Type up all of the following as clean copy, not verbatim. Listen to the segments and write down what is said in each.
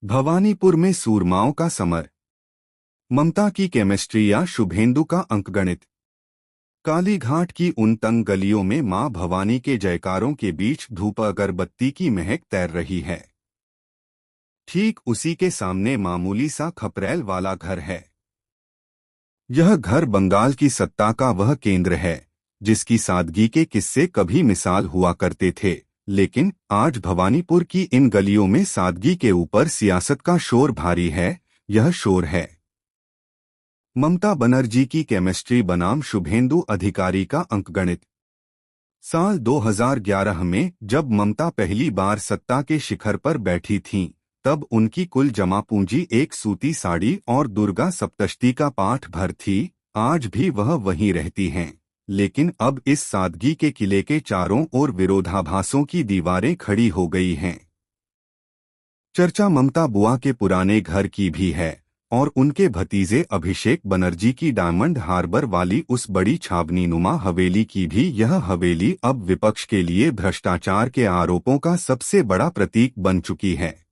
भवानीपुर में सूरमाओं का समर। ममता की केमिस्ट्री या शुभेंदु का अंकगणित। कालीघाट की उन तंग गलियों में मां भवानी के जयकारों के बीच धूप अगरबत्ती की महक तैर रही है। ठीक उसी के सामने मामूली सा खपरैल वाला घर है। यह घर बंगाल की सत्ता का वह केंद्र है जिसकी सादगी के किस्से कभी मिसाल हुआ करते थे, लेकिन आज भवानीपुर की इन गलियों में सादगी के ऊपर सियासत का शोर भारी है। यह शोर है ममता बनर्जी की केमिस्ट्री बनाम शुभेंदु अधिकारी का अंकगणित। साल 2011 में जब ममता पहली बार सत्ता के शिखर पर बैठी थीं, तब उनकी कुल जमा पूंजी एक सूती साड़ी और दुर्गा सप्तशती का पाठ भर थी। आज भी वह वहीं रहती हैं, लेकिन अब इस सादगी के किले के चारों ओर विरोधाभासों की दीवारें खड़ी हो गई हैं। चर्चा ममता बुआ के पुराने घर की भी है और उनके भतीजे अभिषेक बनर्जी की डायमंड हार्बर वाली उस बड़ी छावनीनुमा हवेली की भी। यह हवेली अब विपक्ष के लिए भ्रष्टाचार के आरोपों का सबसे बड़ा प्रतीक बन चुकी है।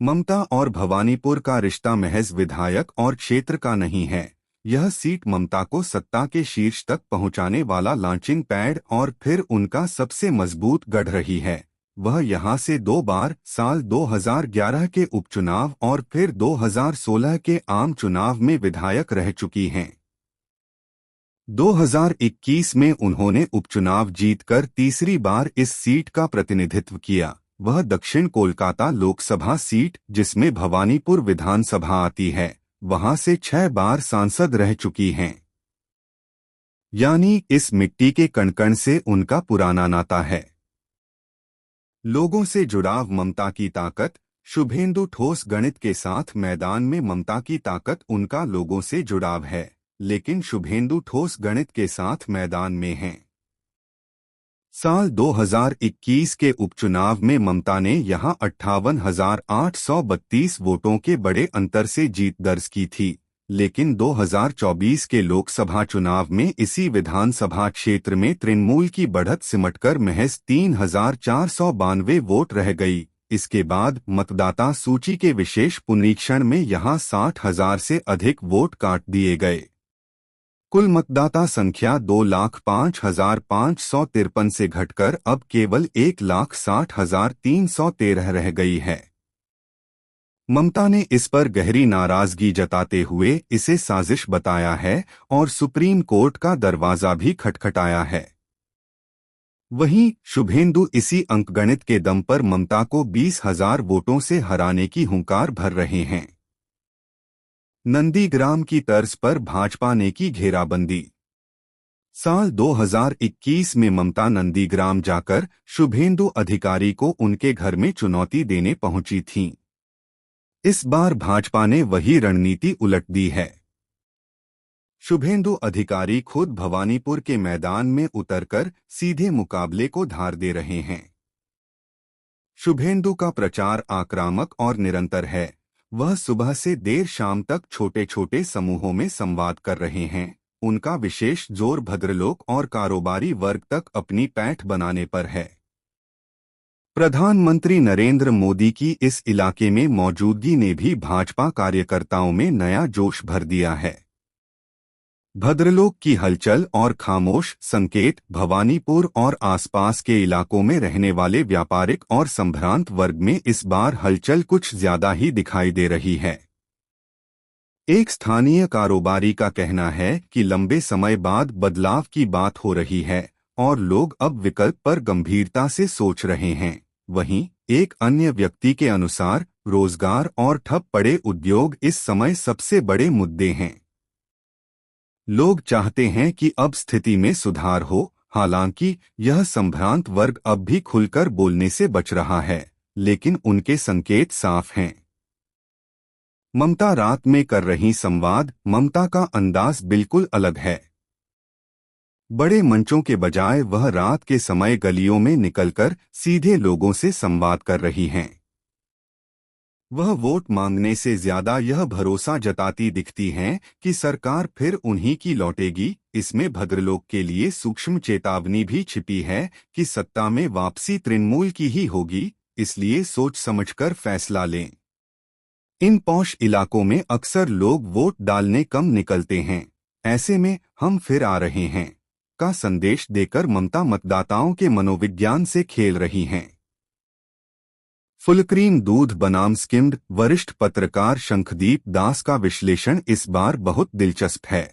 ममता और भवानीपुर का रिश्ता महज विधायक और क्षेत्र का नहीं है। यह सीट ममता को सत्ता के शीर्ष तक पहुंचाने वाला लॉन्चिंग पैड और फिर उनका सबसे मजबूत गढ़ रही है। वह यहां से 2 बार, साल 2011 के उपचुनाव और फिर 2016 के आम चुनाव में विधायक रह चुकी हैं। 2021 में उन्होंने उपचुनाव जीतकर तीसरी बार इस सीट का प्रतिनिधित्व किया। वह दक्षिण कोलकाता लोकसभा सीट, जिसमें भवानीपुर विधानसभा आती है, वहां से 6 बार सांसद रह चुकी हैं। यानी इस मिट्टी के कण-कण से उनका पुराना नाता है। लोगों से जुड़ाव ममता की ताकत। शुभेंदु ठोस गणित के साथ मैदान में, ममता की ताकत उनका लोगों से जुड़ाव है, लेकिन शुभेंदु ठोस गणित के साथ मैदान में हैं। साल 2021 के उपचुनाव में ममता ने यहां 58,832 वोटों के बड़े अंतर से जीत दर्ज की थी, लेकिन 2024 के लोकसभा चुनाव में इसी विधानसभा क्षेत्र में तृणमूल की बढ़त सिमटकर महज 3,492 वोट रह गई। इसके बाद मतदाता सूची के विशेष पुनरीक्षण में यहां 60,000 से अधिक वोट काट दिए गए। कुल मतदाता संख्या 2,05,553 से घटकर अब केवल 1,60,313 रह गई है। ममता ने इस पर गहरी नाराजगी जताते हुए इसे साजिश बताया है और सुप्रीम कोर्ट का दरवाजा भी खटखटाया है। वहीं शुभेंदु इसी अंकगणित के दम पर ममता को 20,000 वोटों से हराने की हुंकार भर रहे हैं। नंदीग्राम की तर्ज पर भाजपा ने की घेराबंदी। साल 2021 में ममता नंदीग्राम जाकर शुभेंदु अधिकारी को उनके घर में चुनौती देने पहुंची थीं। इस बार भाजपा ने वही रणनीति उलट दी है। शुभेंदु अधिकारी खुद भवानीपुर के मैदान में उतरकर सीधे मुकाबले को धार दे रहे हैं। शुभेंदु का प्रचार आक्रामक और निरंतर है। वह सुबह से देर शाम तक छोटे छोटे समूहों में संवाद कर रहे हैं। उनका विशेष जोर भद्रलोक और कारोबारी वर्ग तक अपनी पैठ बनाने पर है। प्रधानमंत्री नरेंद्र मोदी की इस इलाके में मौजूदगी ने भी भाजपा कार्यकर्ताओं में नया जोश भर दिया है। भद्रलोक की हलचल और खामोश संकेत भवानीपुर और आसपास के इलाकों में रहने वाले व्यापारिक और संभ्रांत वर्ग में इस बार हलचल कुछ ज्यादा ही दिखाई दे रही है। एक स्थानीय कारोबारी का कहना है कि लंबे समय बाद बदलाव की बात हो रही है और लोग अब विकल्प पर गंभीरता से सोच रहे हैं। वहीं एक अन्य व्यक्ति के अनुसार रोजगार और ठप पड़े उद्योग इस समय सबसे बड़े मुद्दे हैं। लोग चाहते हैं कि अब स्थिति में सुधार हो। हालांकि यह संभ्रांत वर्ग अब भी खुलकर बोलने से बच रहा है, लेकिन उनके संकेत साफ हैं। ममता रात में कर रही संवाद। ममता का अंदाज बिल्कुल अलग है। बड़े मंचों के बजाय वह रात के समय गलियों में निकलकर सीधे लोगों से संवाद कर रही हैं। वह वोट मांगने से ज्यादा यह भरोसा जताती दिखती हैं कि सरकार फिर उन्हीं की लौटेगी। इसमें भद्रलोक के लिए सूक्ष्म चेतावनी भी छिपी है कि सत्ता में वापसी तृणमूल की ही होगी। इसलिए सोच समझकर फैसला लें। इन पॉश इलाकों में अक्सर लोग वोट डालने कम निकलते हैं। ऐसे में हम फिर आ रहे हैं का संदेश देकर ममता मतदाताओं के मनोविज्ञान से खेल रही हैं। फुलक्रीम दूध बनाम स्किम्ड। वरिष्ठ पत्रकार शंखदीप दास का विश्लेषण इस बार बहुत दिलचस्प है।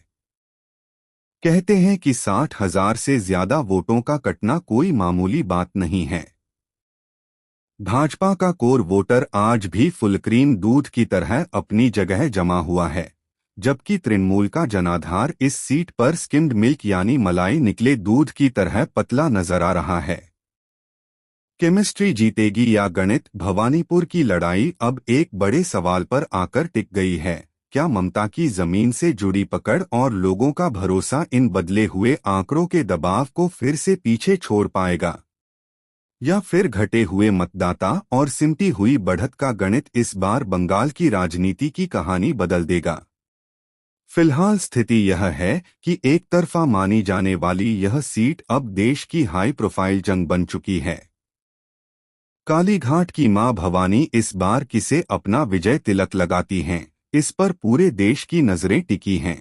कहते हैं कि 60,000 से ज्यादा वोटों का कटना कोई मामूली बात नहीं है। भाजपा का कोर वोटर आज भी फुलक्रीम दूध की तरह अपनी जगह जमा हुआ है, जबकि तृणमूल का जनाधार इस सीट पर स्किम्ड मिल्क यानी मलाई निकले दूध की तरह पतला नजर आ रहा है। केमिस्ट्री जीतेगी या गणित? भवानीपुर की लड़ाई अब एक बड़े सवाल पर आकर टिक गई है। क्या ममता की जमीन से जुड़ी पकड़ और लोगों का भरोसा इन बदले हुए आंकड़ों के दबाव को फिर से पीछे छोड़ पाएगा, या फिर घटे हुए मतदाता और सिमटी हुई बढ़त का गणित इस बार बंगाल की राजनीति की कहानी बदल देगा? फिलहाल स्थिति यह है कि एक तरफा मानी जाने वाली यह सीट अब देश की हाई प्रोफाइल जंग बन चुकी है। कालीघाट की मां भवानी इस बार किसे अपना विजय तिलक लगाती हैं, इस पर पूरे देश की नजरें टिकी हैं।